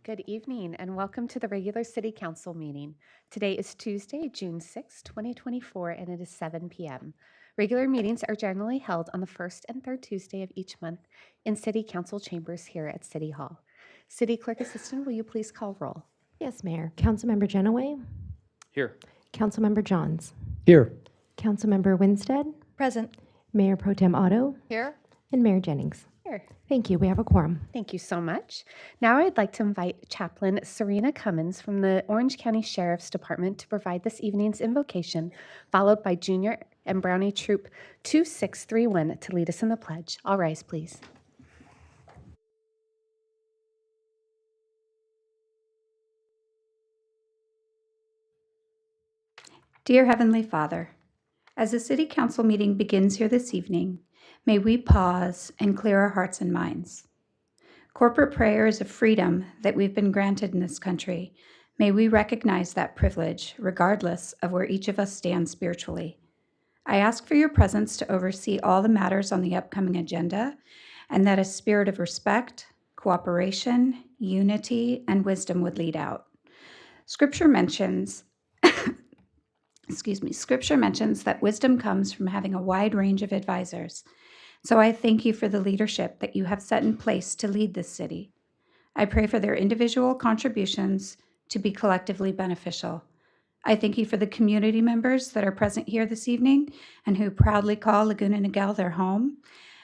Good evening and welcome to the regular City Council meeting. Today is Tuesday, June 6, 2024, and it is 7 p.m. Regular meetings are generally held on the first and third Tuesday of each month in City Council chambers here at City Hall. City Clerk Assistant, will you please call roll? Yes, Mayor. Councilmember Genoway, Here. Councilmember Johns, Here. Councilmember Winstead, Present. Mayor Pro Tem Otto, Here. and Mayor Jennings. Here. Thank you. We have a quorum. Thank you so much. Now I'd like to invite Chaplain Serena Cummins from the Orange County Sheriff's Department to provide this evening's invocation, followed by Junior and Brownie Troop 2631 to lead us in the pledge. All rise, please. Dear Heavenly Father, as the City Council meeting begins here this evening, may we pause and clear our hearts and minds. Corporate prayer is a freedom that we've been granted in this country. May we recognize that privilege, regardless of where each of us stands spiritually. I ask for your presence to oversee all the matters on the upcoming agenda, and that a spirit of respect, cooperation, unity, and wisdom would lead out. Scripture mentions that wisdom comes from having a wide range of advisors. So I thank you for the leadership that you have set in place to lead this city. I pray for their individual contributions to be collectively beneficial. I thank you for the community members that are present here this evening and who proudly call Laguna Niguel their home.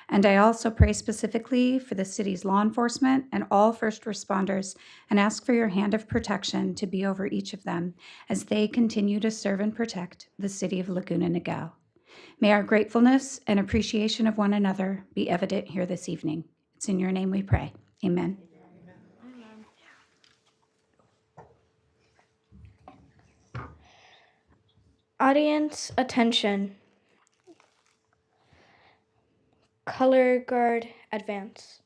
And I also pray specifically for the city's law enforcement and all first responders and ask for your hand of protection to be over each of them as they continue to serve and protect the city of Laguna Niguel. May our gratefulness and appreciation of one another be evident here this evening. It's in your name we pray. Amen. Audience attention. Color guard advance.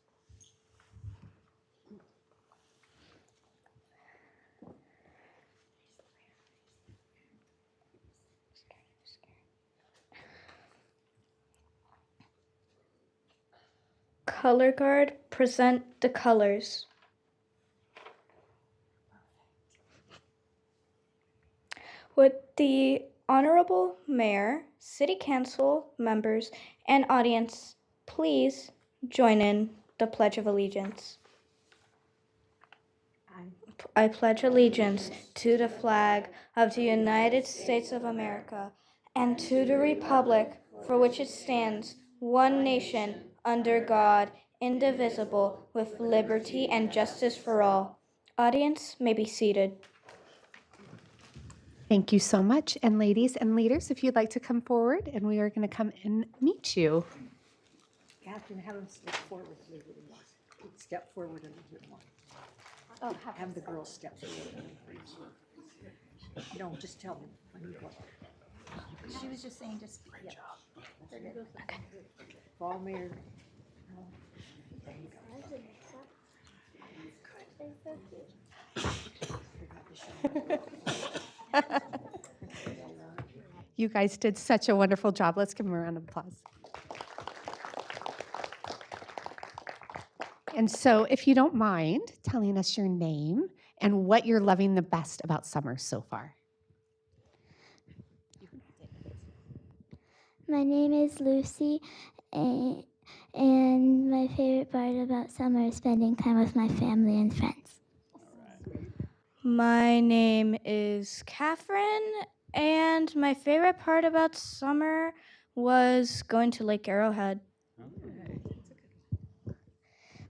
Color guard, present the colors. Would the Honorable Mayor, City Council members, and audience please join in the Pledge of Allegiance? I pledge allegiance to the flag of the United States of America and to the republic for which it stands, one nation, under God, indivisible, with liberty and justice for all. Audience may be seated. Thank you so much. And ladies and leaders, if you'd like to come forward, and we are going to come and meet you. Catherine, have them step forward a little bit more. Step forward a little bit more. Oh, have the girls step forward. No, just tell them when you go. She was just saying, just, yeah. Okay. Fall Mayor. There you go. You guys did such a wonderful job. Let's give them a round of applause. And so if you don't mind telling us your name and what you're loving the best about summer so far. My name is Lucy, and my favorite part about summer is spending time with my family and friends. My name is Catherine, and my favorite part about summer was going to Lake Arrowhead.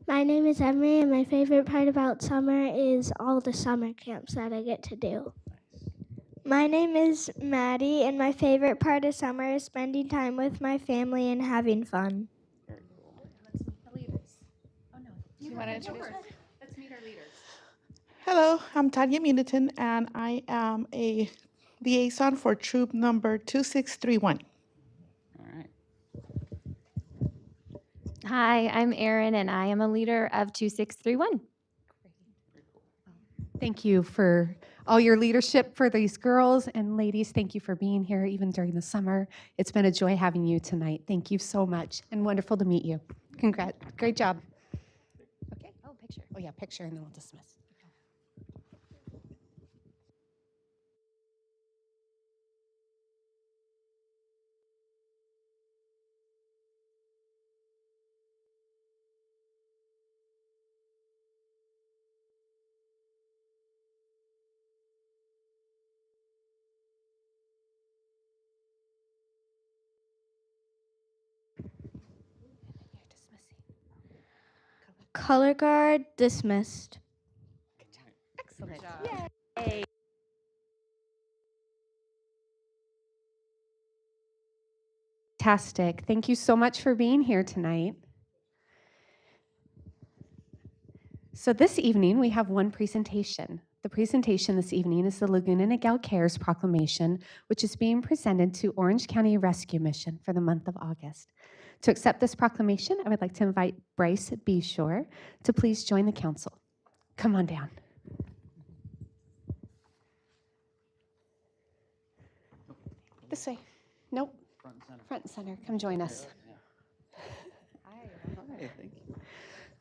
My name is Emery, and my favorite part about summer is all the summer camps that I get to do. My name is Maddie, and my favorite part of summer is spending time with my family and having fun. Let's meet the leaders. Oh, no. You want to introduce us? Let's meet our leaders. Hello, I'm Tanya Munitin, and I am a liaison for troop number 2631. All right. Hi, I'm Erin, and I am a leader of 2631. Thank you for all your leadership for these girls, and ladies, thank you for being here even during the summer. It's been a joy having you tonight. Thank you so much, and wonderful to meet you. Congrats. Great job. Okay. Oh, picture. Oh, yeah, picture, and then we'll dismiss. color guard dismissed. Excellent. Fantastic. Thank you so much for being here tonight. So this evening, we have one presentation. The presentation this evening is the Laguna Niguel Cares Proclamation, which is being presented to Orange County Rescue Mission for the month of August. To accept this proclamation, I would like to invite Bryce Beshore to please join the council. Come on down. This way. Nope. Front and center. Front and center. Come join us. Hi, thank you.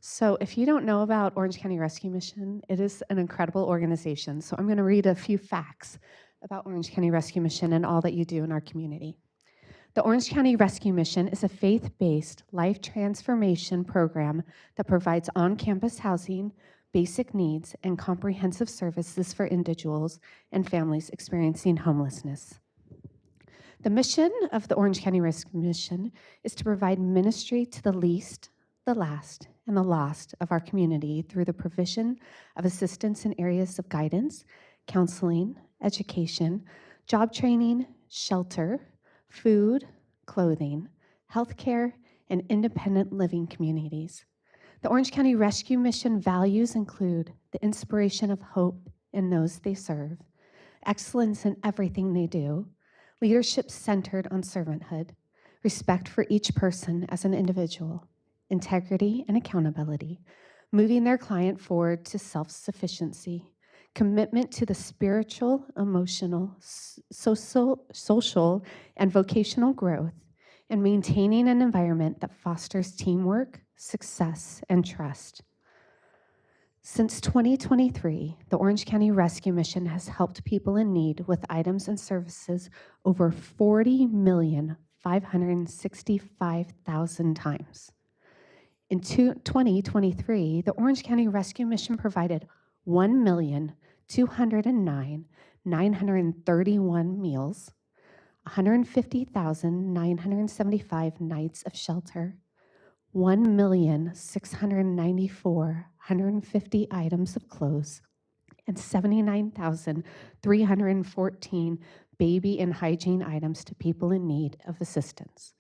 So if you don't know about Orange County Rescue Mission, it is an incredible organization. So I'm going to read a few facts about Orange County Rescue Mission and all that you do in our community. The Orange County Rescue Mission is a faith-based life transformation program that provides on-campus housing, basic needs, and comprehensive services for individuals and families experiencing homelessness. The mission of the Orange County Rescue Mission is to provide ministry to the least, the last, and the lost of our community through the provision of assistance in areas of guidance, counseling, education, job training, shelter, food, clothing, healthcare, and independent living communities. The Orange County Rescue Mission values include the inspiration of hope in those they serve, excellence in everything they do, leadership centered on servanthood, respect for each person as an individual, integrity and accountability, moving their client forward to self-sufficiency, commitment to the spiritual, emotional, social, and vocational growth, and maintaining an environment that fosters teamwork, success, and trust. Since 2023, the Orange County Rescue Mission has helped people in need with items and services over 40,565,000 times. In 2023, the Orange County Rescue Mission provided 1,209,931 meals, 150,975 nights of shelter, 1,694,150 items of clothes, and 79,314 baby and hygiene items to people in need of assistance.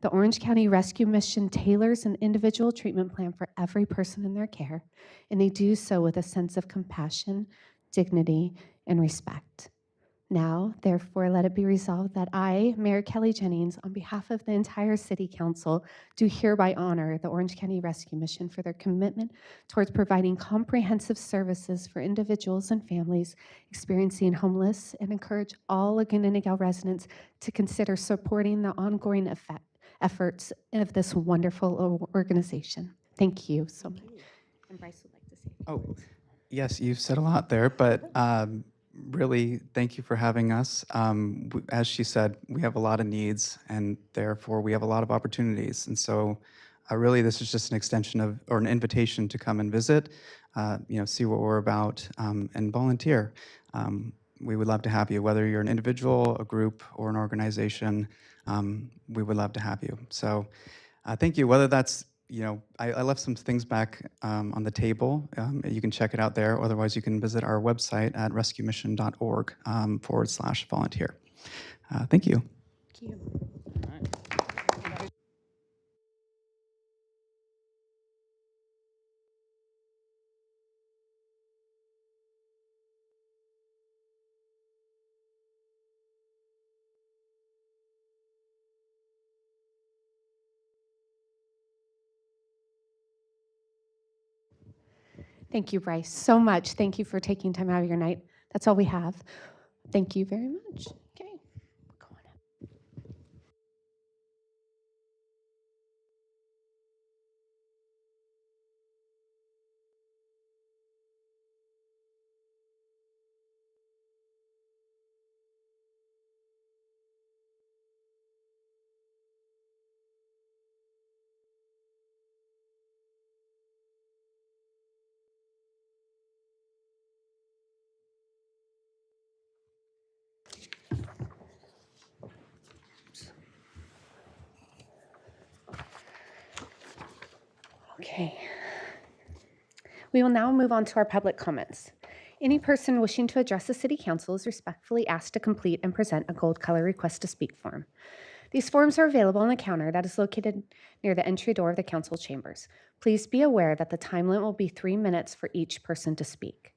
The Orange County Rescue Mission tailors an individual treatment plan for every person in their care, and they do so with a sense of compassion, dignity, and respect. Now, therefore, let it be resolved that I, Mayor Kelly Jennings, on behalf of the entire City Council, do hereby honor the Orange County Rescue Mission for their commitment towards providing comprehensive services for individuals and families experiencing homeless, and encourage all Laguna Niguel residents to consider supporting the ongoing efforts of this wonderful organization. Thank you so much. And Bryce would like to say. Oh, yes, you've said a lot there, but really, thank you for having us. As she said, we have a lot of needs, and therefore we have a lot of opportunities. And so really, this is just an extension of, or an invitation to come and visit, see what we're about, and volunteer. We would love to have you, whether you're an individual, a group, or an organization. We would love to have you. So thank you. Whether that's, I left some things back on the table. You can check it out there. Otherwise, you can visit our website at rescuemission.org /volunteer. Thank you. Thank you. All right. Thank you, Bryce, so much. Thank you for taking time out of your night. That's all we have. Thank you very much. Okay, go on up. Okay. We will now move on to our public comments. Any person wishing to address the City Council is respectfully asked to complete and present a gold color request to speak form. These forms are available on the counter that is located near the entry door of the council chambers. Please be aware that the time limit will be 3 minutes for each person to speak.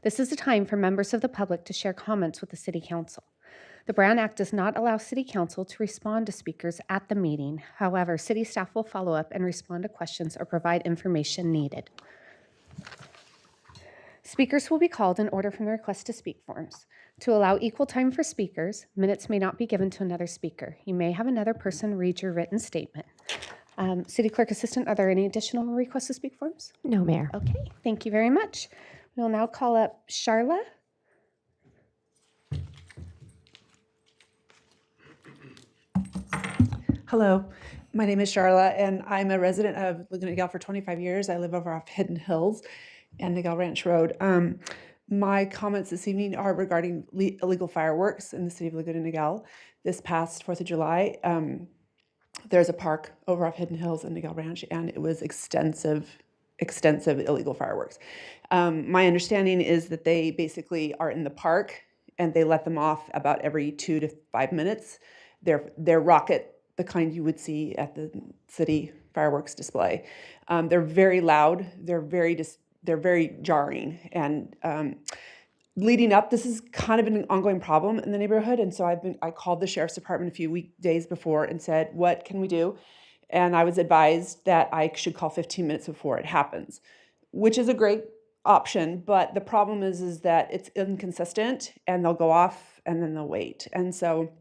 This is the time for members of the public to share comments with the City Council. The Brown Act does not allow City Council to respond to speakers at the meeting. However, City staff will follow up and respond to questions or provide information needed. Speakers will be called in order from the request to speak forms. To allow equal time for speakers, minutes may not be given to another speaker. You may have another person read your written statement. City Clerk Assistant, are there any additional requests to speak forms? No, Mayor. Okay, thank you very much. We'll now call up Charla. Hello, my name is Charla, and I'm a resident of Laguna Niguel for 25 years. I live over off Hidden Hills and Niguel Ranch Road. My comments this evening are regarding illegal fireworks in the city of Laguna Niguel. This past 4th of July, there's a park over off Hidden Hills and Niguel Ranch, and it was extensive illegal fireworks. My understanding is that they basically are in the park and they let them off about every 2 to 5 minutes. They're rocket, the kind you would see at the city fireworks display. They're very loud. They're very jarring. And leading up, this is kind of an ongoing problem in the neighborhood. And so I called the sheriff's department a few days before and said, what can we do? And I was advised that I should call 15 minutes before it happens, which is a great option. But the problem is that it's inconsistent, and they'll go off and then they'll wait. And so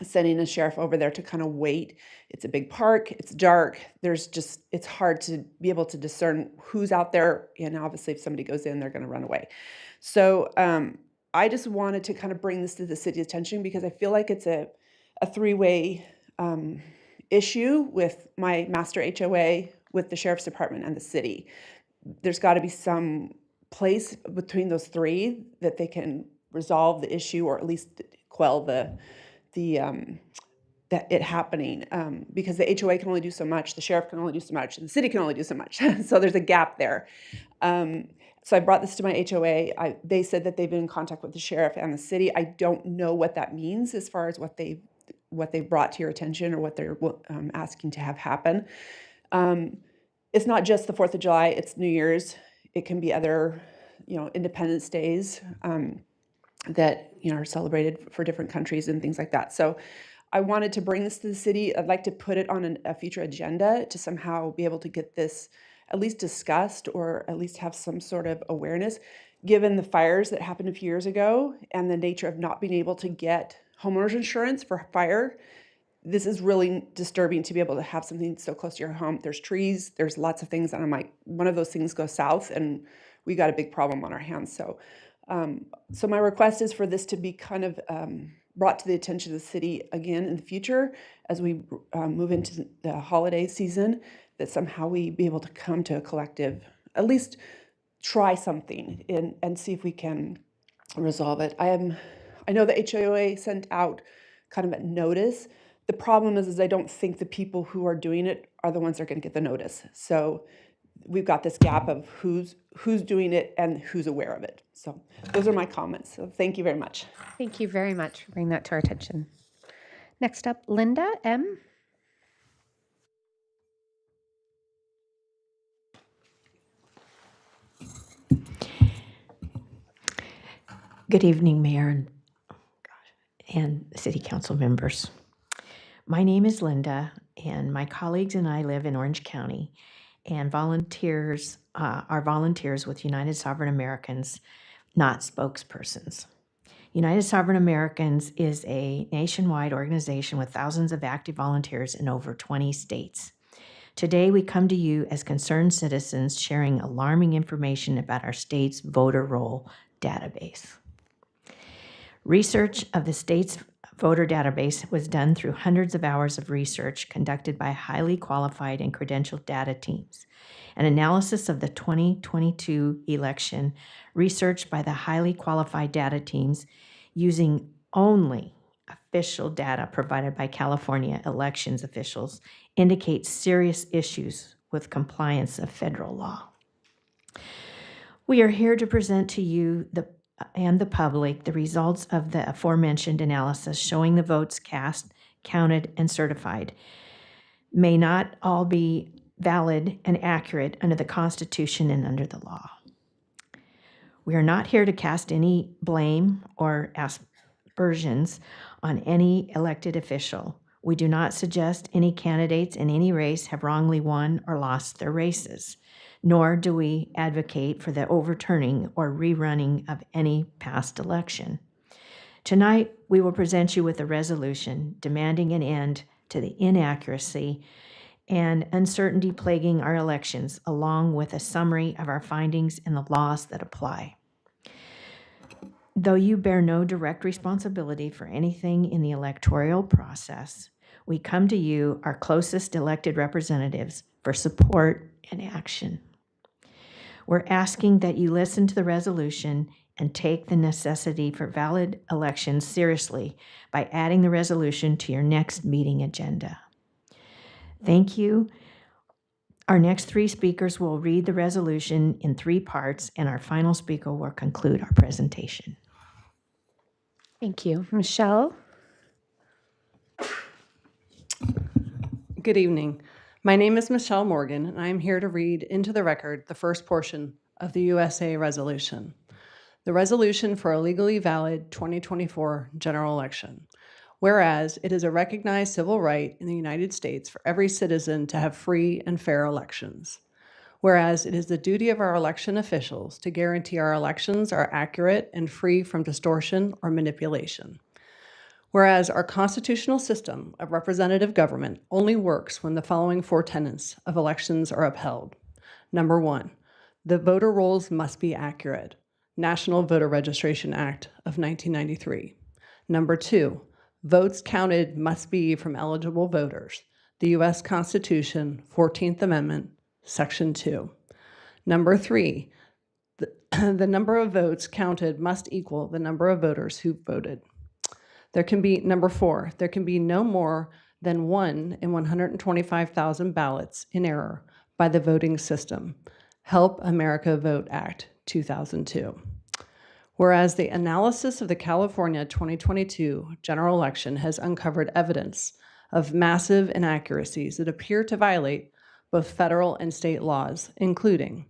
sending a sheriff over there to kind of wait. It's a big park, it's dark, it's hard to be able to discern who's out there, and obviously if somebody goes in, they're gonna run away. So I just wanted to kind of bring this to the city's attention because I feel like it's a three-way issue with my master HOA, with the sheriff's department and the city. There's gotta be some place between those three that they can resolve the issue, or at least quell that it happening, because the HOA can only do so much, the sheriff can only do so much, and the city can only do so much. So there's a gap there. So I brought this to my HOA. They said that they've been in contact with the sheriff and the city. I don't know what that means as far as what they brought to your attention or what they're asking to have happen. It's not just the 4th of July, it's New Year's. It can be other, Independence Days. That are celebrated for different countries and things like that. So I wanted to bring this to the city. I'd like to put it on a future agenda to somehow be able to get this at least discussed, or at least have some sort of awareness, given the fires that happened a few years ago and the nature of not being able to get homeowners insurance for fire. This is really disturbing to be able to have something so close to your home. There's trees, there's lots of things, and one of those things goes south and we got a big problem on our hands. So my request is for this to be kind of brought to the attention of the city again in the future as we move into the holiday season, that somehow we be able to come to a collective, at least try something and see if we can resolve it. I know the HOA sent out kind of a notice. The problem is I don't think the people who are doing it are the ones that are going to get the notice. So we've got this gap of who's doing it and who's aware of it. So those are my comments. So thank you very much. Thank you very much for bringing that to our attention. Next up, Linda M. Good evening, Mayor and City Council members. My name is Linda, and my colleagues and I live in Orange County, and volunteers are volunteers with United Sovereign Americans, not spokespersons. United Sovereign Americans is a nationwide organization with thousands of active volunteers in over 20 states. Today, we come to you as concerned citizens sharing alarming information about our state's voter roll database. Research of the state's voter database was done through hundreds of hours of research conducted by highly qualified and credentialed data teams. An analysis of the 2022 election researched by the highly qualified data teams using only official data provided by California elections officials indicates serious issues with compliance of federal law. We are here to present to you and the public the results of the aforementioned analysis showing the votes cast, counted, and certified may not all be valid and accurate under the Constitution and under the law. We are not here to cast any blame or aspersions on any elected official. We do not suggest any candidates in any race have wrongly won or lost their races, nor do we advocate for the overturning or rerunning of any past election. Tonight, we will present you with a resolution demanding an end to the inaccuracy and uncertainty plaguing our elections, along with a summary of our findings and the laws that apply. Though you bear no direct responsibility for anything in the electoral process, we come to you, our closest elected representatives, for support and action. We're asking that you listen to the resolution and take the necessity for valid elections seriously by adding the resolution to your next meeting agenda. Thank you. Our next three speakers will read the resolution in 3 parts, and our final speaker will conclude our presentation. Thank you. Michelle? Good evening. My name is Michelle Morgan, and I am here to read into the record the first portion of the USA Resolution. The resolution for a legally valid 2024 general election. Whereas it is a recognized civil right in the United States for every citizen to have free and fair elections. Whereas it is the duty of our election officials to guarantee our elections are accurate and free from distortion or manipulation. Whereas our constitutional system of representative government only works when the following 4 tenets of elections are upheld. Number 1, the voter rolls must be accurate. National Voter Registration Act of 1993. Number 2, votes counted must be from eligible voters. The U.S. Constitution, 14th Amendment, Section 2. Number 3, the number of votes counted must equal the number of voters who voted. Number 4, there can be no more than 1 in 125,000 ballots in error by the voting system. Help America Vote Act, 2002. Whereas the analysis of the California 2022 general election has uncovered evidence of massive inaccuracies that appear to violate both federal and state laws, including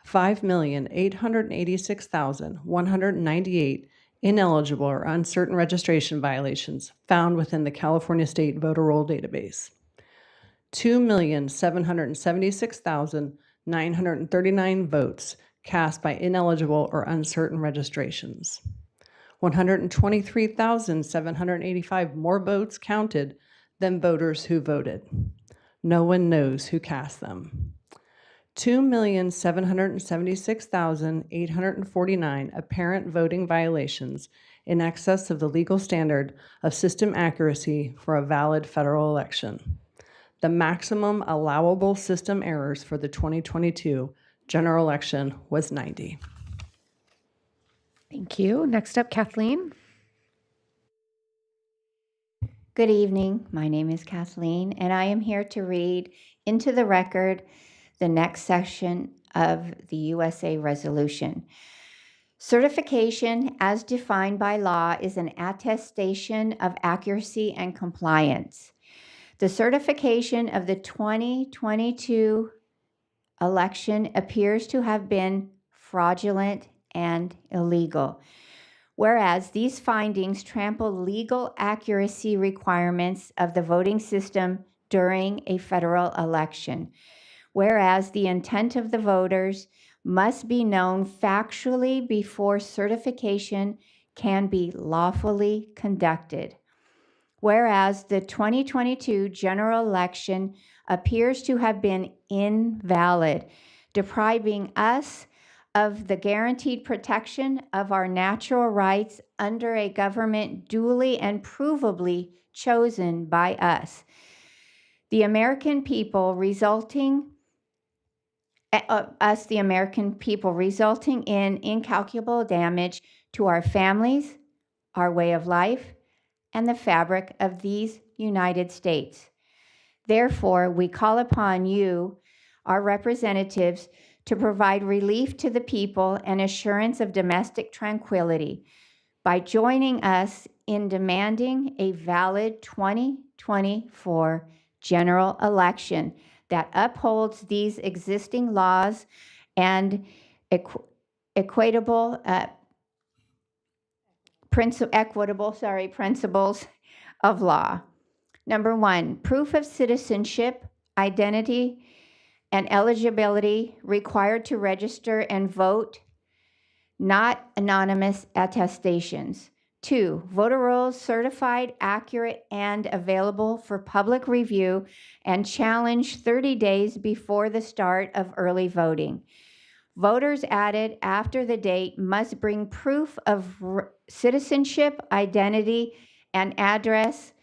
5,886,198 ineligible or uncertain registration violations found within the California State Voter Roll database, 2,776,939 votes cast by ineligible or uncertain registrations, 123,785 more votes counted than voters who voted. No one knows who cast them. 2,776,849 apparent voting violations in excess of the legal standard of system accuracy for a valid federal election. The maximum allowable system errors for the 2022 general election was 90. Thank you. Next up, Kathleen. Good evening. My name is Kathleen, and I am here to read into the record the next section of the USA Resolution. Certification, as defined by law, is an attestation of accuracy and compliance. The certification of the 2022 election appears to have been fraudulent and illegal. Whereas these findings trample legal accuracy requirements of the voting system during a federal election. Whereas the intent of the voters must be known factually before certification can be lawfully conducted. Whereas the 2022 general election appears to have been invalid, depriving us of the guaranteed protection of our natural rights under a government duly and provably chosen by us. The American people resulting in incalculable damage to our families, our way of life, and the fabric of these United States. Therefore, we call upon you, our representatives, to provide relief to the people and assurance of domestic tranquility by joining us in demanding a valid 2024 general election that upholds these existing laws and equitable principles of law. Number one, proof of citizenship, identity, and eligibility required to register and vote, not anonymous attestations. 2, voter rolls certified, accurate, and available for public review and challenged 30 days before the start of early voting. Voters added after the date must bring proof of citizenship, identity, and address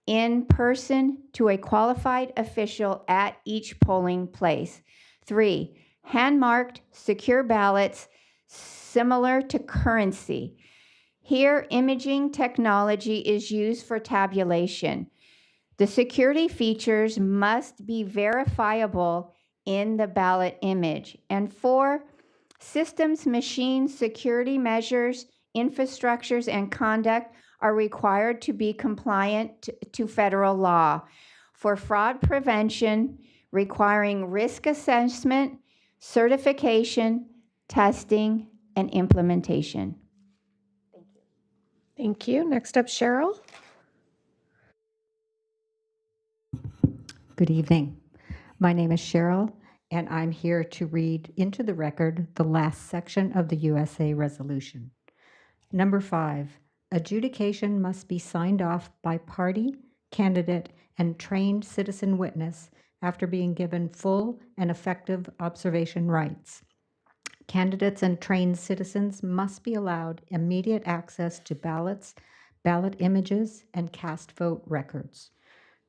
in person to a qualified official at each polling place. 3, hand-marked secure ballots similar to currency. Here, imaging technology is used for tabulation. The security features must be verifiable in the ballot image. And 4, systems, machines, security measures, infrastructures, and conduct are required to be compliant to federal law for fraud prevention, requiring risk assessment, certification, testing, and implementation. Thank you. Next up, Cheryl. Good evening. My name is Cheryl, and I'm here to read into the record the last section of the USA resolution. Number 5, adjudication must be signed off by party, candidate, and trained citizen witness after being given full and effective observation rights. Candidates and trained citizens must be allowed immediate access to ballots, ballot images, and cast vote records.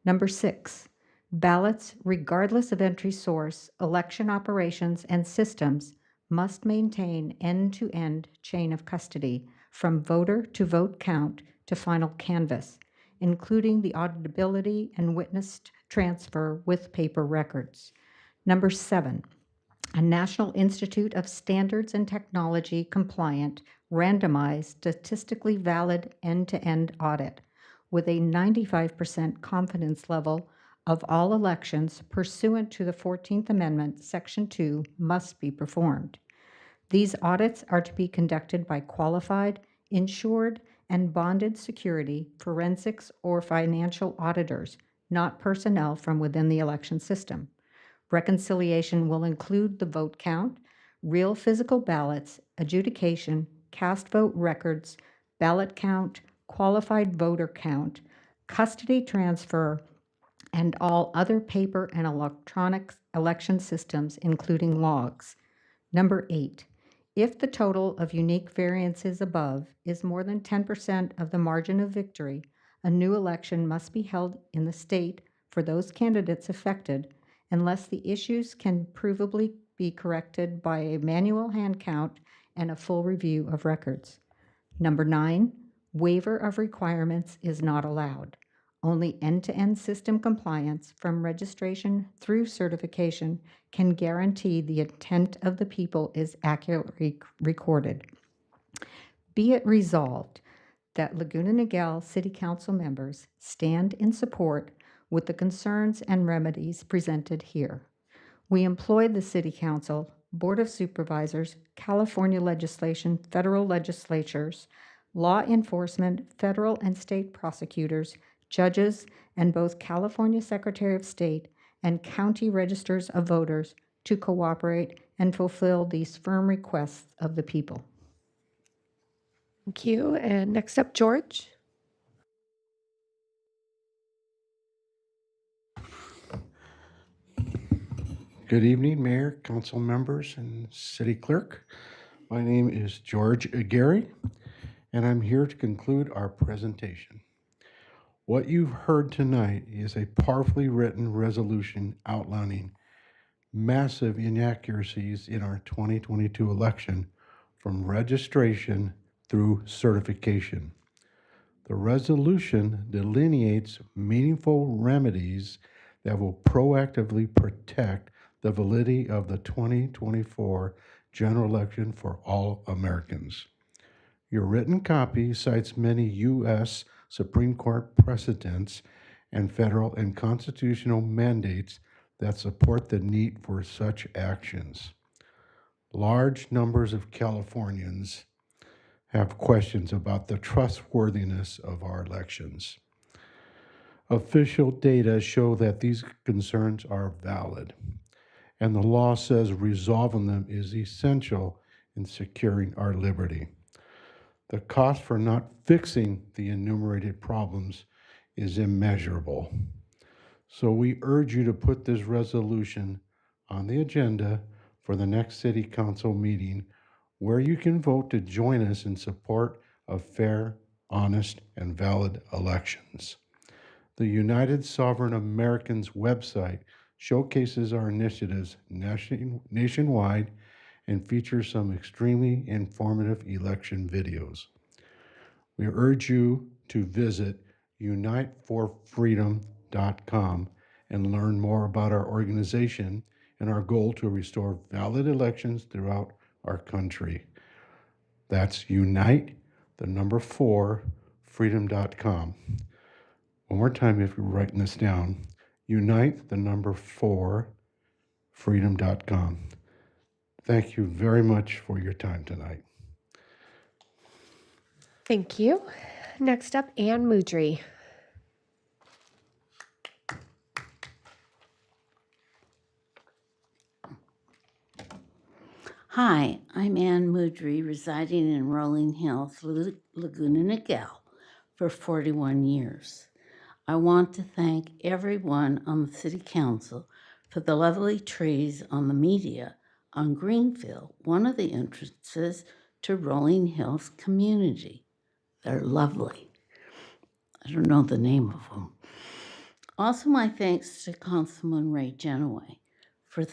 Number 6, ballots, regardless of entry source, election operations, and systems, must maintain end-to-end chain of custody from voter to vote count to final canvass, including the auditability and witnessed transfer with paper records. Number 7, a National Institute of Standards and Technology compliant, randomized, statistically valid end-to-end audit with a 95% confidence level of all elections pursuant to the 14th Amendment, Section 2, must be performed. These audits are to be conducted by qualified, insured, and bonded security, forensics, or financial auditors, not personnel from within the election system. Reconciliation will include the vote count, real physical ballots, adjudication, cast vote records, ballot count, qualified voter count, custody transfer, and all other paper and electronic election systems, including logs. Number 8, if the total of unique variances above is more than 10% of the margin of victory, a new election must be held in the state for those candidates affected unless the issues can provably be corrected by a manual hand count and a full review of records. Number 9, waiver of requirements is not allowed. Only end-to-end system compliance from registration through certification can guarantee the intent of the people is accurately recorded. Be it resolved that Laguna Niguel City Council members stand in support with the concerns and remedies presented here. We employ the City Council, Board of Supervisors, California legislation, federal legislatures, law enforcement, federal and state prosecutors, judges, and both California Secretary of State and county registers of voters to cooperate and fulfill these firm requests of the people. Thank you. And next up, George. Good evening, Mayor, council members, and city clerk. My name is George Aguirre, and I'm here to conclude our presentation. What you've heard tonight is a powerfully written resolution outlining massive inaccuracies in our 2022 election from registration through certification. The resolution delineates meaningful remedies that will proactively protect the validity of the 2024 general election for all Americans. Your written copy cites many U.S. Supreme Court precedents and federal and constitutional mandates that support the need for such actions. Large numbers of Californians have questions about the trustworthiness of our elections. Official data show that these concerns are valid, and the law says resolving them is essential in securing our liberty. The cost for not fixing the enumerated problems is immeasurable. So we urge you to put this resolution on the agenda for the next City Council meeting, where you can vote to join us in support of fair, honest, and valid elections. The United Sovereign Americans website showcases our initiatives nationwide and features some extremely informative election videos. We urge you to visit uniteforfreedom.com and learn more about our organization and our goal to restore valid elections throughout our country. That's unite4freedom.com. One more time, if you're writing this down, unite4freedom.com. Thank you very much for your time tonight. Thank you. Next up, Ann Mudry. Hi, I'm Ann Mudry, residing in Rolling Hills, Laguna Niguel, for 41 years. I want to thank everyone on the City Council for the lovely trees on the media on Greenfield, one of the entrances to Rolling Hills community. They're lovely. I don't know the name of them. Also, my thanks to Councilman Ray Genoway for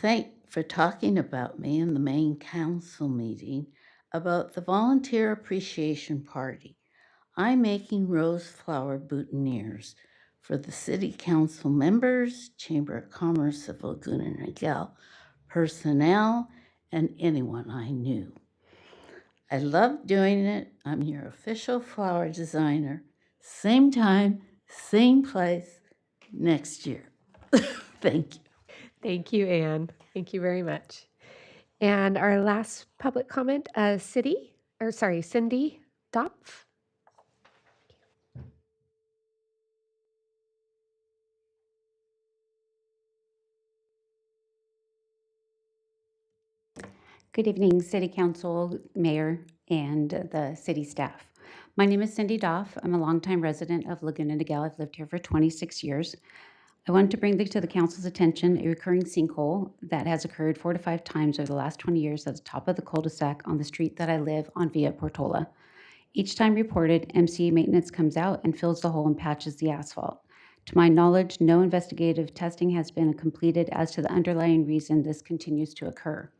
talking about me in the main council meeting about the Volunteer Appreciation Party. I'm making rose flower boutonnieres for the City Council members, Chamber of Commerce of Laguna Niguel, personnel, and anyone I knew. I love doing it. I'm your official flower designer. Same time, same place, next year. Thank you. Thank you, Ann. Thank you very much. And our last public comment, Cindy Dopf. Good evening, City Council, Mayor, and the city staff. My name is Cindy Doff. I'm a longtime resident of Laguna Niguel. I've lived here for 26 years. I want to bring to the council's attention a recurring sinkhole that has occurred 4 to 5 times over the last 20 years at the top of the cul-de-sac on the street that I live on via Portola. Each time reported, MCE maintenance comes out and fills the hole and patches the asphalt. To my knowledge, no investigative testing has been completed as to the underlying reason this continues to occur.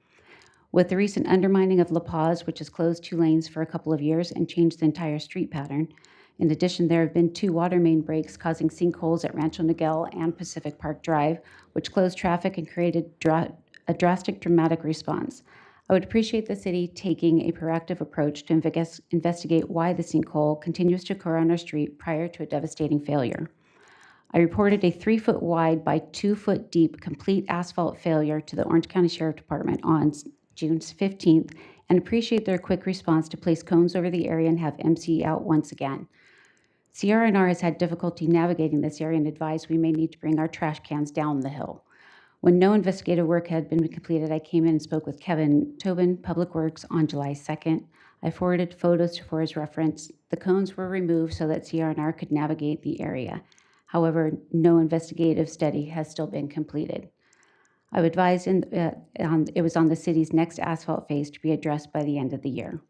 With the recent undermining of La Paz, which has closed 2 lanes for a couple of years and changed the entire street pattern, in addition, there have been 2 water main breaks causing sinkholes at Rancho Niguel and Pacific Park Drive, which closed traffic and created a dramatic response. I would appreciate the city taking a proactive approach to investigate why the sinkhole continues to occur on our street prior to a devastating failure. I reported a 3-foot wide by 2-foot deep complete asphalt failure to the Orange County Sheriff Department on June 15th and appreciate their quick response to place cones over the area and have MCE out once again. CRNR has had difficulty navigating this area and advised we may need to bring our trash cans down the hill. When no investigative work had been completed, I came in and spoke with Kevin Tobin, Public Works, on July 2nd. I forwarded photos for his reference. The cones were removed so that CRNR could navigate the area. However, no investigative study has still been completed. I would advise it was on the city's next asphalt phase to be addressed by the end of the year.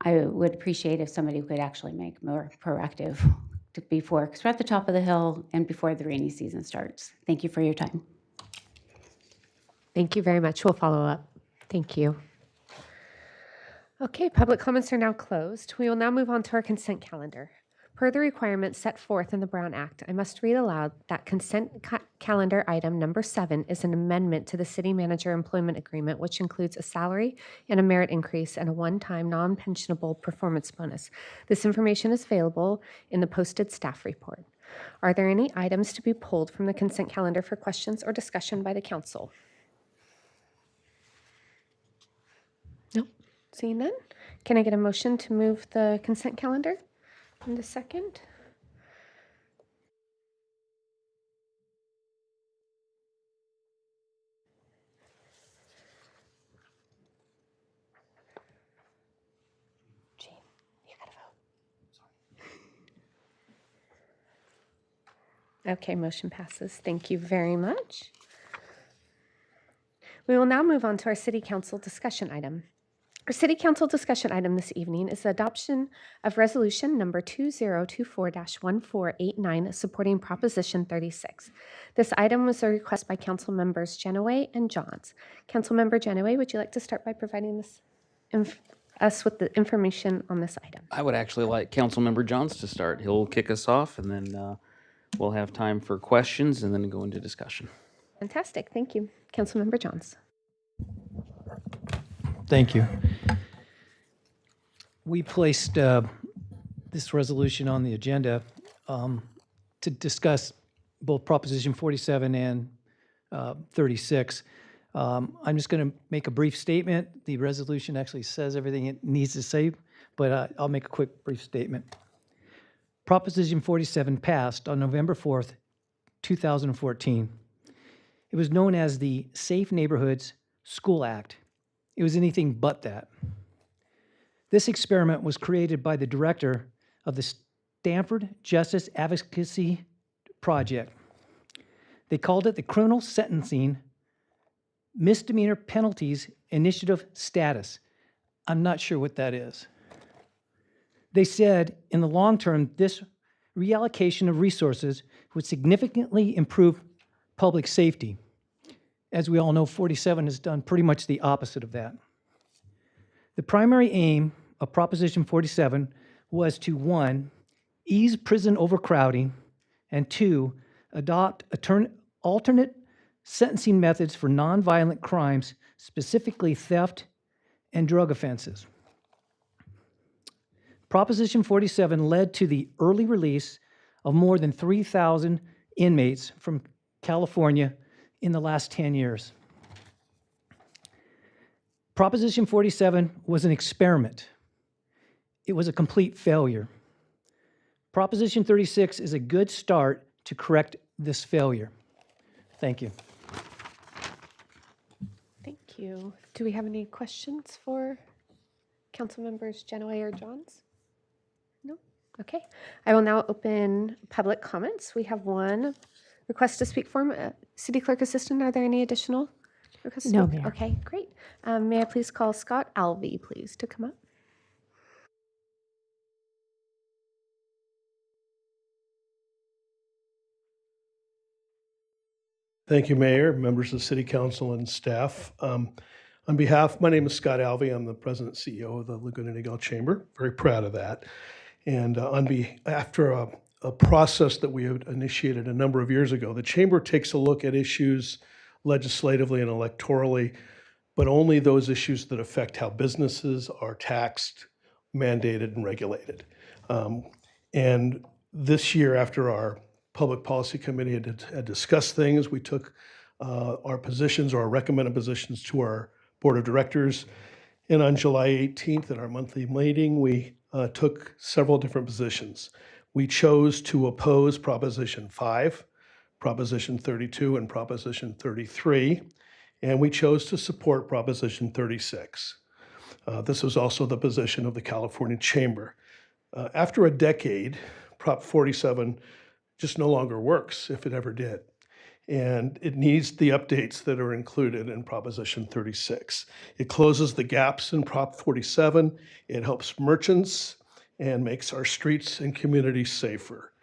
I would appreciate if somebody could actually make more proactive before, because we're at the top of the hill and before the rainy season starts. Thank you for your time. Thank you very much. We'll follow up. Thank you. Okay, public comments are now closed. We will now move on to our consent calendar. Per the requirements set forth in the Brown Act, I must read aloud that consent calendar item number 7 is an amendment to the city manager employment agreement, which includes a salary and a merit increase and a one-time non-pensionable performance bonus. This information is available in the posted staff report. Are there any items to be pulled from the consent calendar for questions or discussion by the council? No, seeing none. Can I get a motion to move the consent calendar? And a second. Gene, you gotta vote. Okay, motion passes. Thank you very much. We will now move on to our City Council discussion item. Our City Council discussion item this evening is the adoption of Resolution Number 2024-1489 supporting Proposition 36. This item was a request by Council Members Genoway and Johns. Councilmember Genoway, would you like to start by providing us with the information on this item? I would actually like Councilmember Johns to start. He'll kick us off, and then we'll have time for questions and then go into discussion. Fantastic. Thank you. Councilmember Johns. Thank you. We placed this resolution on the agenda to discuss both Proposition 47 and 36. I'm just going to make a brief statement. The resolution actually says everything it needs to say, but I'll make a quick, brief statement. Proposition 47 passed on November 4th, 2014. It was known as the Safe Neighborhoods School Act. It was anything but that. This experiment was created by the director of the Stanford Justice Advocacy Project. They called it the Criminal Sentencing Misdemeanor Penalties Initiative Status. I'm not sure what that is. They said in the long term, this reallocation of resources would significantly improve public safety. As we all know, 47 has done pretty much the opposite of that. The primary aim of Proposition 47 was to, 1, ease prison overcrowding, and 2, adopt alternate sentencing methods for nonviolent crimes, specifically theft and drug offenses. Proposition 47 led to the early release of more than 3,000 inmates from California in the last 10 years. Proposition 47 was an experiment. It was a complete failure. Proposition 36 is a good start to correct this failure. Thank you. Thank you. Do we have any questions for Council Members Genoway or Johns? No? Okay. I will now open public comments. We have one request to speak form. City Clerk Assistant, are there any additional requests? No, Mayor. Okay, great. May I please call Scott Alvey, please, to come up? Thank you, Mayor, members of the City Council, and staff. On behalf, my name is Scott Alvey. I'm the President and CEO of the Laguna Niguel Chamber. Very proud of that. And after a process that we had initiated a number of years ago, the Chamber takes a look at issues legislatively and electorally, but only those issues that affect how businesses are taxed, mandated, and regulated. And this year, after our Public Policy Committee had discussed things, we took our positions or our recommended positions to our Board of Directors. And on July 18th, at our monthly meeting, we took several different positions. We chose to oppose Proposition 5, Proposition 32, and Proposition 33, and we chose to support Proposition 36. This was also the position of the California Chamber. After a decade, Prop 47 just no longer works, if it ever did. And it needs the updates that are included in Proposition 36. It closes the gaps in Prop 47. It helps merchants and makes our streets and communities safer.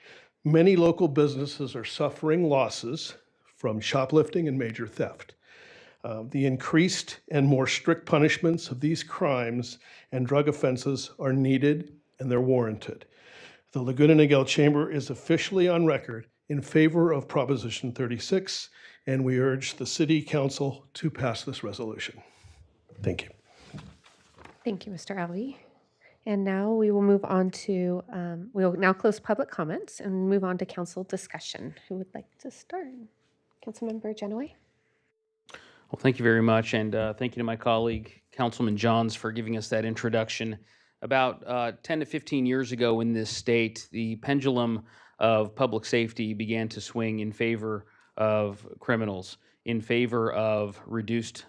Many local businesses are suffering losses from shoplifting and major theft. The increased and more strict punishments of these crimes and drug offenses are needed and they're warranted. The Laguna Niguel Chamber is officially on record in favor of Proposition 36, and we urge the City Council to pass this resolution. Thank you. Thank you, Mr. Alvey. And now we will move on to, we'll now close public comments and move on to council discussion. Who would like to start? Councilmember Genoway? Well, thank you very much, and thank you to my colleague, Councilman Johns, for giving us that introduction. About 10 to 15 years ago in this state, the pendulum of public safety began to swing in favor of criminals, in favor of reduced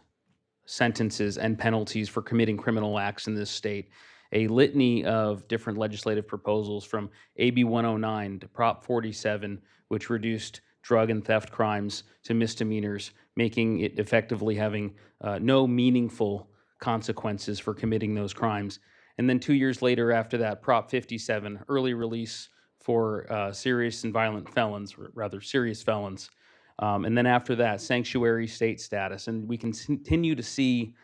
sentences and penalties for committing criminal acts in this state. A litany of different legislative proposals from AB 109 to Prop 47, which reduced drug and theft crimes to misdemeanors, making it effectively having no meaningful consequences for committing those crimes. And then 2 years later after that, Prop 57, early release for serious and violent felons, rather serious felons. And then after that, sanctuary state status. And we can continue to see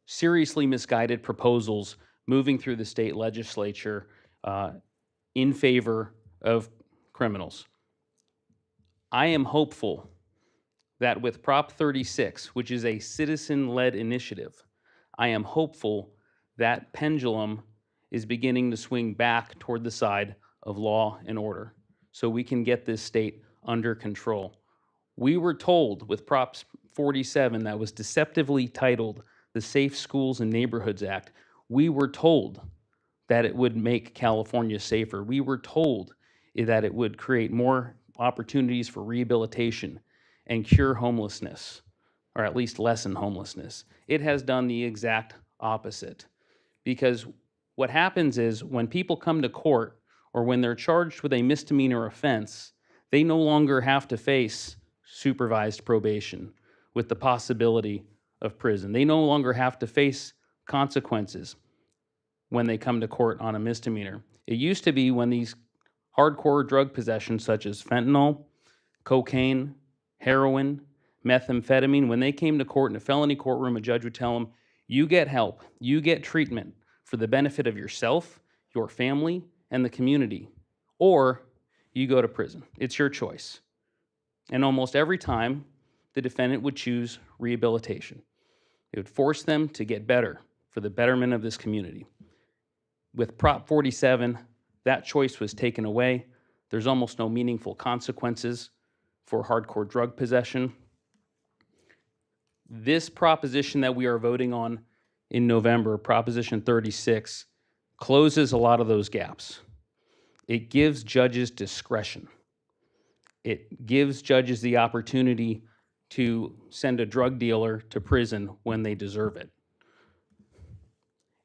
seriously misguided proposals moving through the state legislature in favor of criminals. I am hopeful that with Prop 36, which is a citizen-led initiative, I am hopeful that pendulum is beginning to swing back toward the side of law and order so we can get this state under control. We were told with Prop 47 that was deceptively titled the Safe Schools and Neighborhoods Act, we were told that it would make California safer. We were told that it would create more opportunities for rehabilitation and cure homelessness, or at least lessen homelessness. It has done the exact opposite. Because what happens is when people come to court or when they're charged with a misdemeanor offense, they no longer have to face supervised probation with the possibility of prison. They no longer have to face consequences when they come to court on a misdemeanor. It used to be when these hardcore drug possessions such as fentanyl, cocaine, heroin, methamphetamine, when they came to court in a felony courtroom, a judge would tell them, you get help, you get treatment for the benefit of yourself, your family, and the community, or you go to prison. It's your choice. And almost every time, the defendant would choose rehabilitation. It would force them to get better for the betterment of this community. With Prop 47, that choice was taken away. There's almost no meaningful consequences for hardcore drug possession. This proposition that we are voting on in November, Proposition 36, closes a lot of those gaps. It gives judges discretion. It gives judges the opportunity to send a drug dealer to prison when they deserve it.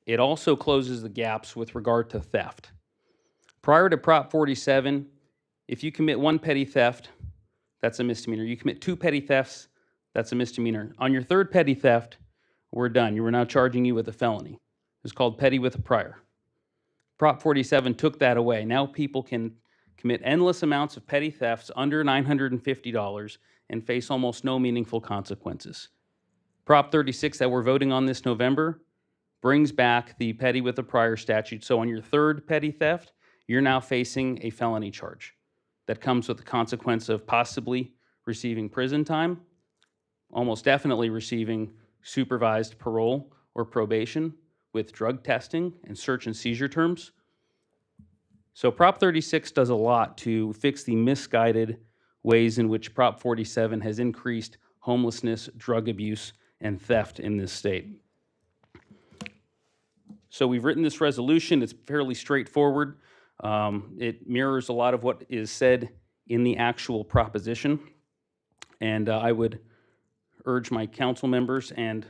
It also closes the gaps with regard to theft. Prior to Prop 47, if you commit one petty theft, that's a misdemeanor. You commit two petty thefts, that's a misdemeanor. On your third petty theft, we're done. We're now charging you with a felony. It's called petty with a prior. Prop 47 took that away. Now people can commit endless amounts of petty thefts under $950 and face almost no meaningful consequences. Prop 36 that we're voting on this November brings back the petty with a prior statute. So on your third petty theft, you're now facing a felony charge that comes with the consequence of possibly receiving prison time, almost definitely receiving supervised parole or probation with drug testing and search and seizure terms. So Prop 36 does a lot to fix the misguided ways in which Prop 47 has increased homelessness, drug abuse, and theft in this state. So we've written this resolution. It's fairly straightforward. It mirrors a lot of what is said in the actual proposition. And I would urge my council members and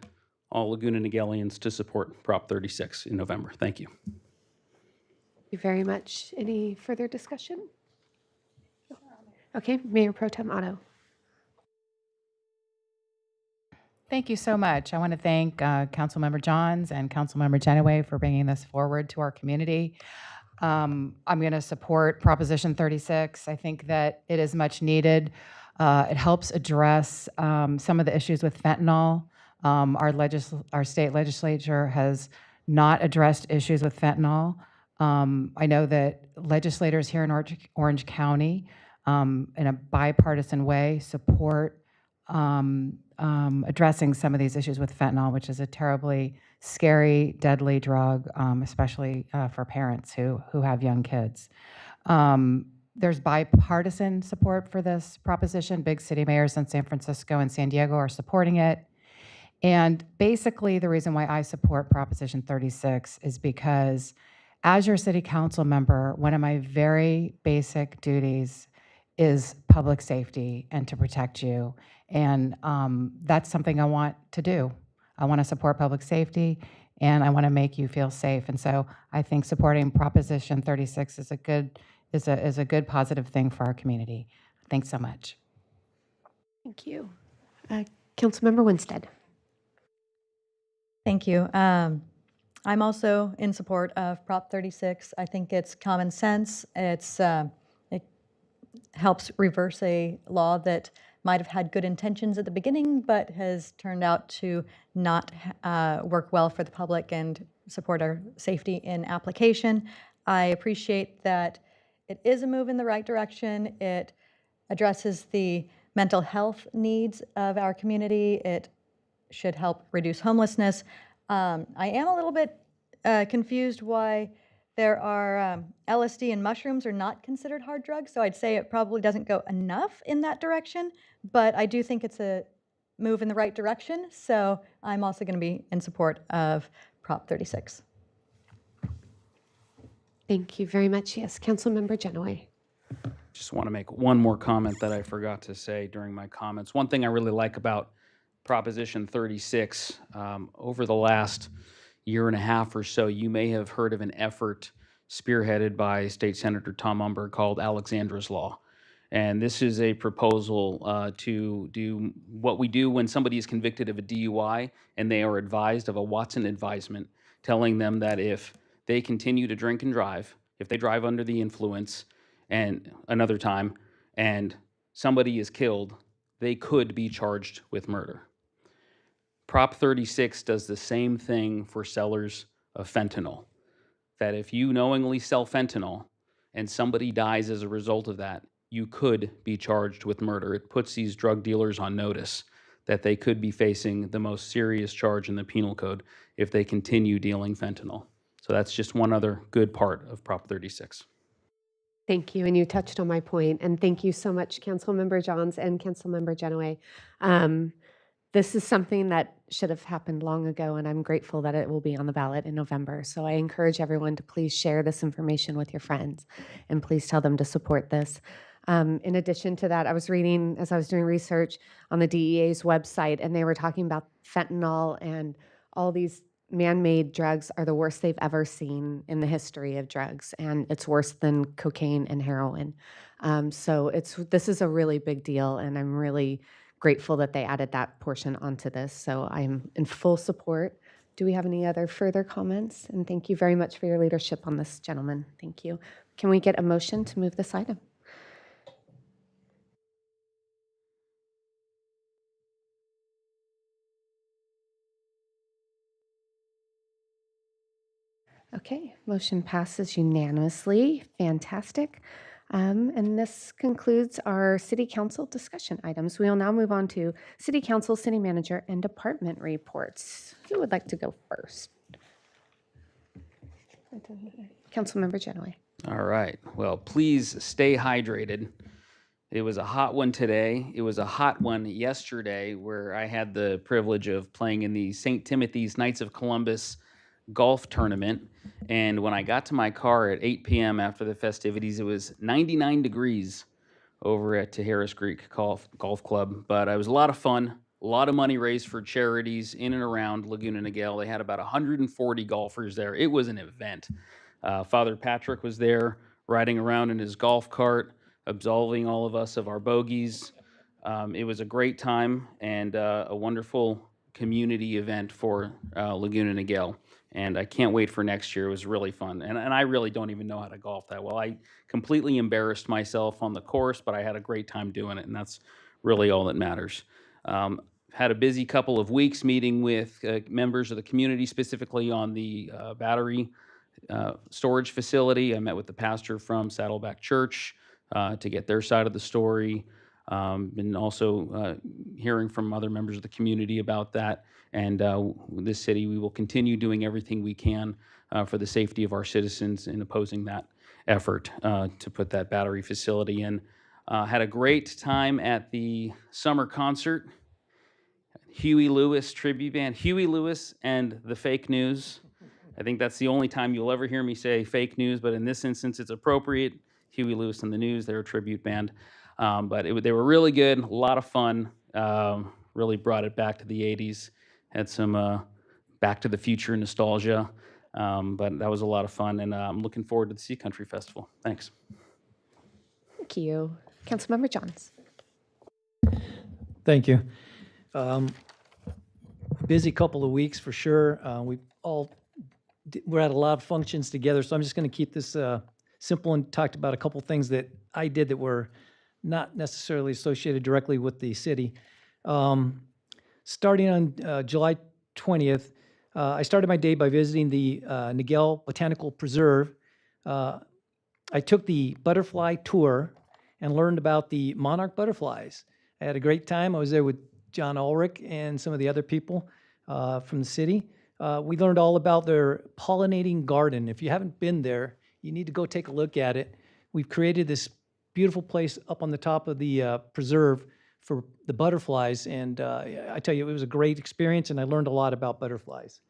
all Laguna Niguelians to support Prop 36 in November. Thank you. Thank you very much. Any further discussion? Okay, Mayor Pro Tem Otto. Thank you so much. I want to thank Councilmember Johns and Councilmember Genoway for bringing this forward to our community. I'm going to support Proposition 36. I think that it is much needed. It helps address some of the issues with fentanyl. Our state legislature has not addressed issues with fentanyl. I know that legislators here in Orange County, in a bipartisan way, support addressing some of these issues with fentanyl, which is a terribly scary, deadly drug, especially for parents who have young kids. There's bipartisan support for this proposition. Big city mayors in San Francisco and San Diego are supporting it. And basically, the reason why I support Proposition 36 is because as your city council member, one of my very basic duties is public safety and to protect you. And that's something I want to do. I want to support public safety, and I want to make you feel safe. And so I think supporting Proposition 36 is a good positive thing for our community. Thanks so much. Thank you. Councilmember Winstead. Thank you. I'm also in support of Prop 36. I think it's common sense. It helps reverse a law that might have had good intentions at the beginning, but has turned out to not work well for the public and support our safety in application. I appreciate that it is a move in the right direction. It addresses the mental health needs of our community. It should help reduce homelessness. I am a little bit confused why there are LSD and mushrooms are not considered hard drugs. So I'd say it probably doesn't go enough in that direction, but I do think it's a move in the right direction. So I'm also going to be in support of Prop 36. Thank you very much. Yes, Councilmember Genoway. Just want to make one more comment that I forgot to say during my comments. One thing I really like about Proposition 36, over the last year and a half or so, you may have heard of an effort spearheaded by State Senator Tom Umber called Alexandra's Law. And this is a proposal to do what we do when somebody is convicted of a DUI and they are advised of a Watson advisement, telling them that if they continue to drink and drive, if they drive under the influence and another time, and somebody is killed, they could be charged with murder. Prop 36 does the same thing for sellers of fentanyl, that if you knowingly sell fentanyl and somebody dies as a result of that, you could be charged with murder. It puts these drug dealers on notice that they could be facing the most serious charge in the penal code if they continue dealing fentanyl. So that's just one other good part of Prop 36. Thank you, and you touched on my point, and thank you so much, Councilmember Johns and Councilmember Genoway. This is something that should have happened long ago, and I'm grateful that it will be on the ballot in November. So I encourage everyone to please share this information with your friends, and please tell them to support this. In addition to that, I was reading, as I was doing research on the DEA's website, and they were talking about fentanyl and all these man-made drugs are the worst they've ever seen in the history of drugs, and it's worse than cocaine and heroin. So this is a really big deal, and I'm really grateful that they added that portion onto this. So I'm in full support. Do we have any other further comments? And thank you very much for your leadership on this, gentlemen. Thank you. Can we get a motion to move this item? Okay, motion passes unanimously. Fantastic. And this concludes our City Council discussion items. We will now move on to City Council, City Manager, and Department reports. Who would like to go first? Councilmember Genoway. All right. Well, please stay hydrated. It was a hot one today. It was a hot one yesterday where I had the privilege of playing in the St. Timothy's Knights of Columbus golf tournament. And when I got to my car at 8 p.m. after the festivities, it was 99 degrees over at Harris Creek Golf Club. But it was a lot of fun, a lot of money raised for charities in and around Laguna Niguel. They had about 140 golfers there. It was an event. Father Patrick was there riding around in his golf cart, absolving all of us of our bogeys. It was a great time and a wonderful community event for Laguna Niguel. And I can't wait for next year. It was really fun. And I really don't even know how to golf that well. I completely embarrassed myself on the course, but I had a great time doing it, and that's really all that matters. Had a busy couple of weeks meeting with members of the community, specifically on the battery storage facility. I met with the pastor from Saddleback Church to get their side of the story, and also hearing from other members of the community about that. And this city, we will continue doing everything we can for the safety of our citizens in opposing that effort to put that battery facility in. Had a great time at the summer concert. Huey Lewis tribute band, Huey Lewis and the Fake News. I think that's the only time you'll ever hear me say fake news, but in this instance, it's appropriate. Huey Lewis and the News, they're a tribute band. But they were really good, a lot of fun. Really brought it back to the 80s. Had some Back to the Future nostalgia. But that was a lot of fun, and I'm looking forward to the Sea Country Festival. Thanks. Thank you. Councilmember Johns. Thank you. Busy couple of weeks for sure. We're at a lot of functions together, so I'm just going to keep this simple and talked about a couple things that I did that were not necessarily associated directly with the city. Starting on July 20th, I started my day by visiting the Niguel Botanical Preserve. I took the butterfly tour and learned about the monarch butterflies. I had a great time. I was there with John Ulrich and some of the other people from the city. We learned all about their pollinating garden. If you haven't been there, you need to go take a look at it. We've created this beautiful place up on the top of the preserve for the butterflies, and I tell you, it was a great experience, and I learned a lot about butterflies.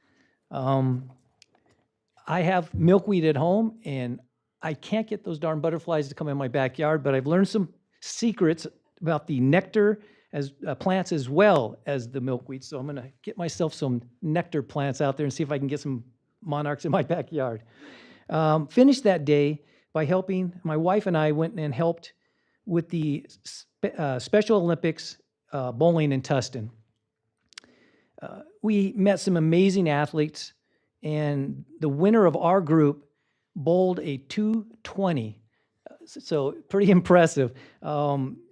I have milkweed at home, and I can't get those darn butterflies to come in my backyard, but I've learned some secrets about the nectar as plants as well as the milkweed. So I'm going to get myself some nectar plants out there and see if I can get some monarchs in my backyard. Finished that day by helping, my wife and I went and helped with the Special Olympics bowling in Tustin. We met some amazing athletes, and the winner of our group bowled a 220. So pretty impressive.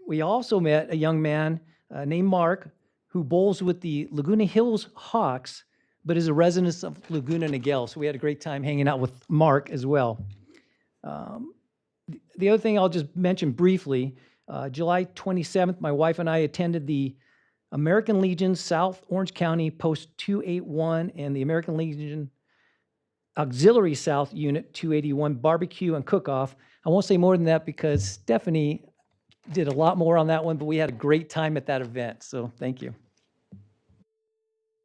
We also met a young man named Mark who bowls with the Laguna Hills Hawks, but is a resident of Laguna Niguel. So we had a great time hanging out with Mark as well. The other thing I'll just mention briefly, July 27th, my wife and I attended the American Legion South Orange County Post 281 and the American Legion Auxiliary South Unit 281 barbecue and cook-off. I won't say more than that because Stephanie did a lot more on that one, but we had a great time at that event. So thank you.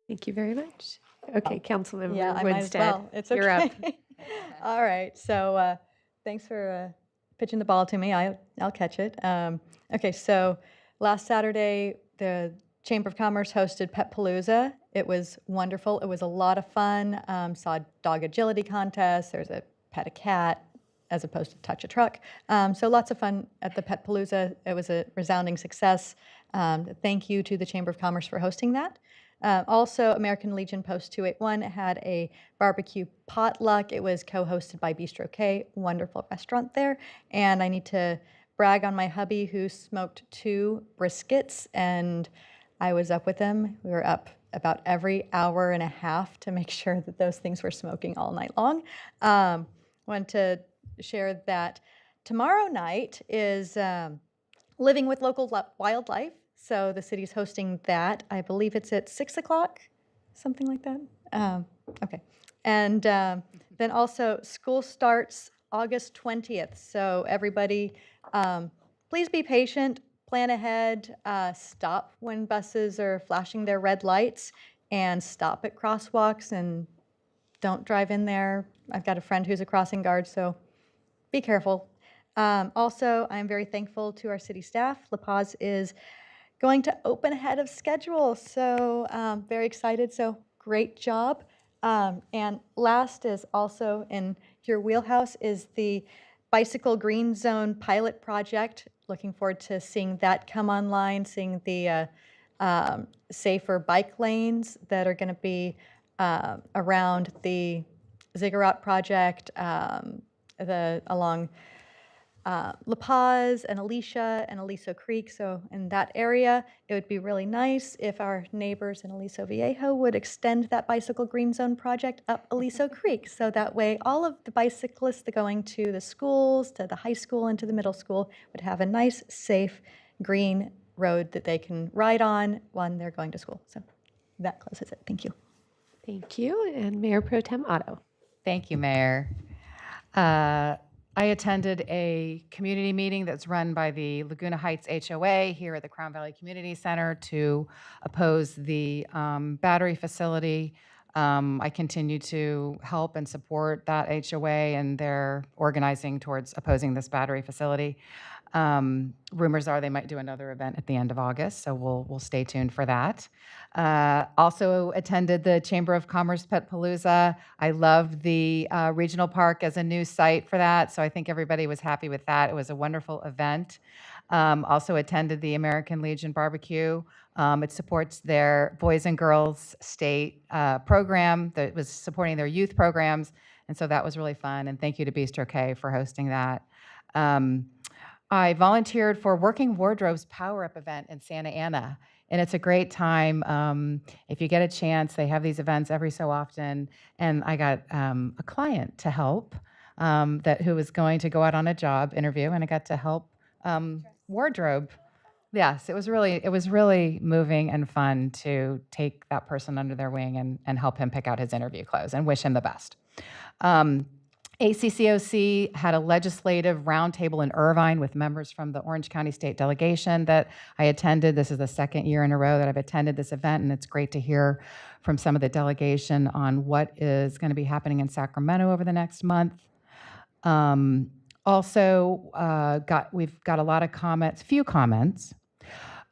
Thank you very much. Okay, Councilmember Yeah, I might as Winstead, well. It's okay. you're up. All right. So thanks for pitching the ball to me. I'll catch it. Okay. So last Saturday, the Chamber of Commerce hosted Pet Palooza. It was wonderful. It was a lot of fun. Saw a dog agility contest. There's a pet a cat as opposed to touch a truck. So lots of fun at the Pet Palooza. It was a resounding success. Thank you to the Chamber of Commerce for hosting that. Also, American Legion Post 281 had a barbecue potluck. It was co-hosted by Bistro K, wonderful restaurant there. And I need to brag on my hubby who smoked 2 briskets, and I was up with him. We were up about every hour and a half to make sure that those things were smoking all night long. Want to share that tomorrow night is Living with Local Wildlife. So the city's hosting that. I believe it's at 6 o'clock, something like that. Okay. And then also school starts August 20th. So everybody, please be patient, plan ahead, stop when buses are flashing their red lights, and stop at crosswalks and don't drive in there. I've got a friend who's a crossing guard, so be careful. Also, I'm very thankful to our city staff. La Paz is going to open ahead of schedule, so very excited, so great job. And last is also in your wheelhouse is the Bicycle Green Zone pilot project. Looking forward to seeing that come online, seeing the safer bike lanes that are gonna be around the Ziggurat project, along La Paz and Alicia and Aliso Creek. So in that area, it would be really nice if our neighbors in Aliso Viejo would extend that bicycle green zone project up Aliso Creek. So that way all of the bicyclists that going to the schools, to the high school and to the middle school would have a nice, safe, green road that they can ride on when they're going to school. So that closes it. Thank you. Thank you. And Mayor Pro Tem Otto. Thank you, Mayor. I attended a community meeting that's run by the Laguna Heights HOA here at the Crown Valley Community Center to oppose the battery facility. I continue to help and support that HOA, and they're organizing towards opposing this battery facility. Rumors are they might do another event at the end of August, so we'll stay tuned for that. Also attended the Chamber of Commerce Pet Palooza. I loved the regional park as a new site for that, so I think everybody was happy with that. It was a wonderful event. Also attended the American Legion Barbecue. It supports their Boys and Girls State program that was supporting their youth programs, and so that was really fun. And thank you to Bistro K for hosting that. I volunteered for Working Wardrobes Power Up event in Santa Ana, and it's a great time. If you get a chance, they have these events every so often, and I got a client to help who was going to go out on a job interview, and I got to help wardrobe. Yes, it was really moving and fun to take that person under their wing and help him pick out his interview clothes and wish him the best. ACCOC had a legislative roundtable in Irvine with members from the Orange County State Delegation that I attended. This is the second year in a row that I've attended this event, and it's great to hear from some of the delegation on what is going to be happening in Sacramento over the next month. We've got a lot of few comments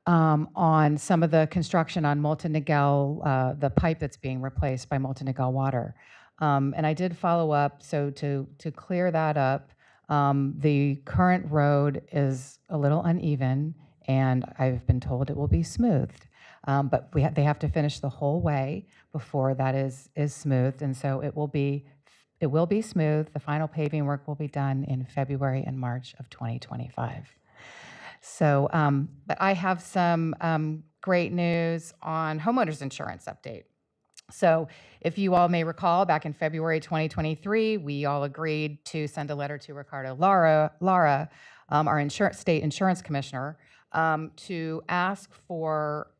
on some of the construction on Molten Niguel, the pipe that's being replaced by Molten Niguel Water. And I did follow up, so to clear that up, the current road is a little uneven, and I've been told it will be smoothed. But they have to finish the whole way before that is smoothed, and so it will be smooth. The final paving work will be done in February and March of 2025. So, but I have some great news on homeowners insurance update. So if you all may recall, back in February 2023, we all agreed to send a letter to Ricardo Lara, our state insurance commissioner, to ask for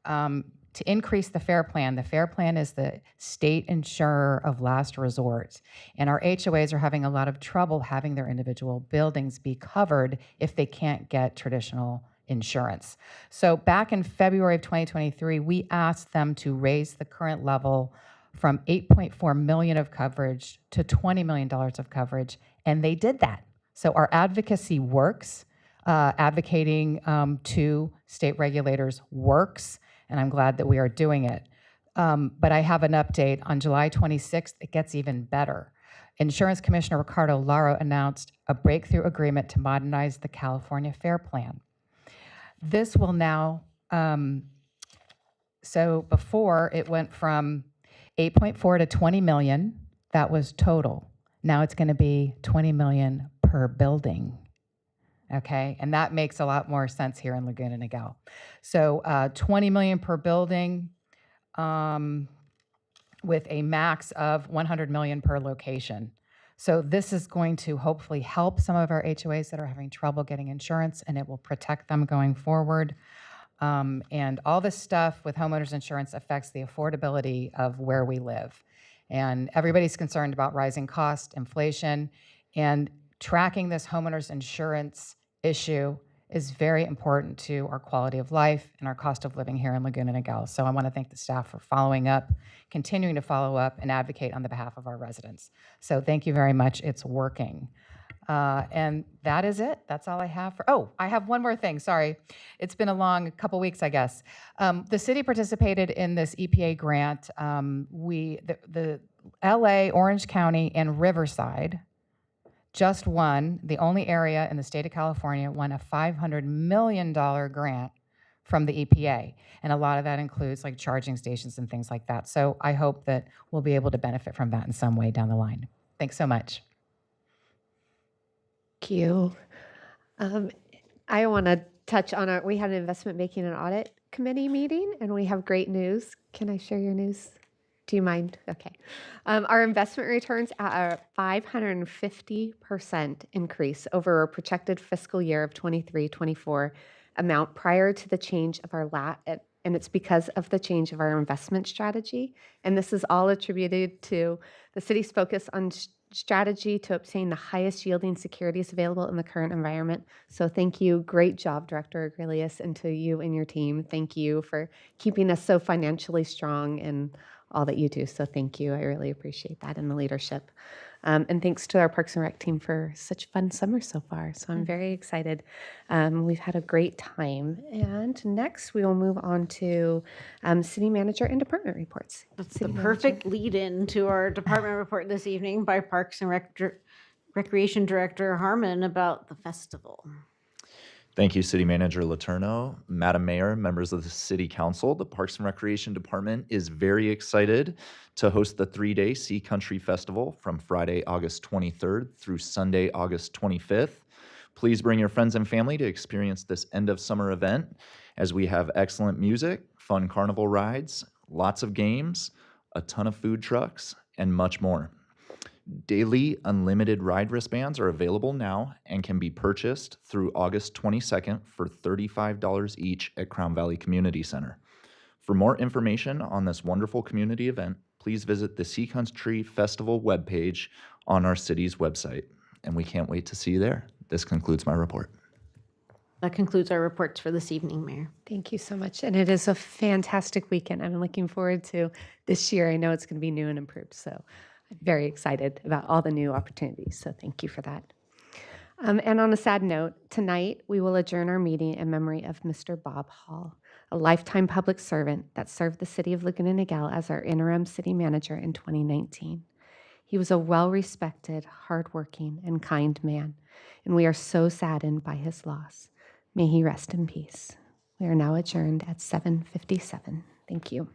to increase the FAIR Plan. The FAIR Plan is the state insurer of last resort, and our HOAs are having a lot of trouble having their individual buildings be covered if they can't get traditional insurance. So back in February of 2023, we asked them to raise the current level from $8.4 million of coverage to $20 million of coverage, and they did that. So our advocacy works. Advocating to state regulators works, and I'm glad that we are doing it. But I have an update. On July 26th, it gets even better. Insurance Commissioner Ricardo Lara announced a breakthrough agreement to modernize the California FAIR Plan. This will now, so before it went from 8.4 to 20 million, that was total. Now it's going to be 20 million per building. Okay, and that makes a lot more sense here in Laguna Niguel. So 20 million per building with a max of 100 million per location. So this is going to hopefully help some of our HOAs that are having trouble getting insurance, and it will protect them going forward. And all this stuff with homeowners insurance affects the affordability of where we live. And everybody's concerned about rising cost, inflation, and tracking this homeowners insurance issue is very important to our quality of life and our cost of living here in Laguna Niguel. So I want to thank the staff for following up, continuing to follow up, and advocate on the behalf of our residents. So thank you very much. It's working. And that is it. That's all I have for, I have one more thing. Sorry. It's been a long couple weeks, I guess. The city participated in this EPA grant. The LA, Orange County, and Riverside just won, the only area in the state of California, won a $500 million grant from the EPA. And a lot of that includes like charging stations and things like that. So I hope that we'll be able to benefit from that in some way down the line. Thanks so much. Thank you. I want to touch on we had an investment banking and audit committee meeting, and we have great news. Can I share your news? Do you mind? Okay. Our investment returns at a 550% increase over our projected fiscal year of 23-24 amount prior to the change of our and it's because of the change of our investment strategy. And this is all attributed to the city's focus on strategy to obtain the highest yielding securities available in the current environment. So thank you. Great job, Director Aurelius, and to you and your team. Thank you for keeping us so financially strong in all that you do. So thank you. I really appreciate that and the leadership. And thanks to our Parks and Rec team for such a fun summer so far. So I'm very excited. We've had a great time. And next we will move on to city manager and department reports. That's the perfect lead-in to our department report this evening by Parks and Recreation Director Harmon about the festival. Thank you, City Manager Letourneau. Madam Mayor, members of the City Council, the Parks and Recreation Department is very excited to host the 3-day Sea Country Festival from Friday, August 23rd through Sunday, August 25th. Please bring your friends and family to experience this end-of-summer event as we have excellent music, fun carnival rides, lots of games, a ton of food trucks, and much more. Daily unlimited ride wristbands are available now and can be purchased through August 22nd for $35 each at Crown Valley Community Center. For more information on this wonderful community event, please visit the Sea Country Festival webpage on our city's website. And we can't wait to see you there. This concludes my report. That concludes our reports for this evening, Mayor. Thank you so much. And it is a fantastic weekend. I'm looking forward to this year. I know it's going to be new and improved. So I'm very excited about all the new opportunities. So thank you for that. And on a sad note, tonight we will adjourn our meeting in memory of Mr. Bob Hall, a lifetime public servant that served the city of Laguna Niguel as our interim city manager in 2019. He was a well-respected, hardworking, and kind man, and we are so saddened by his loss. May he rest in peace. We are now adjourned at 7:57. Thank you.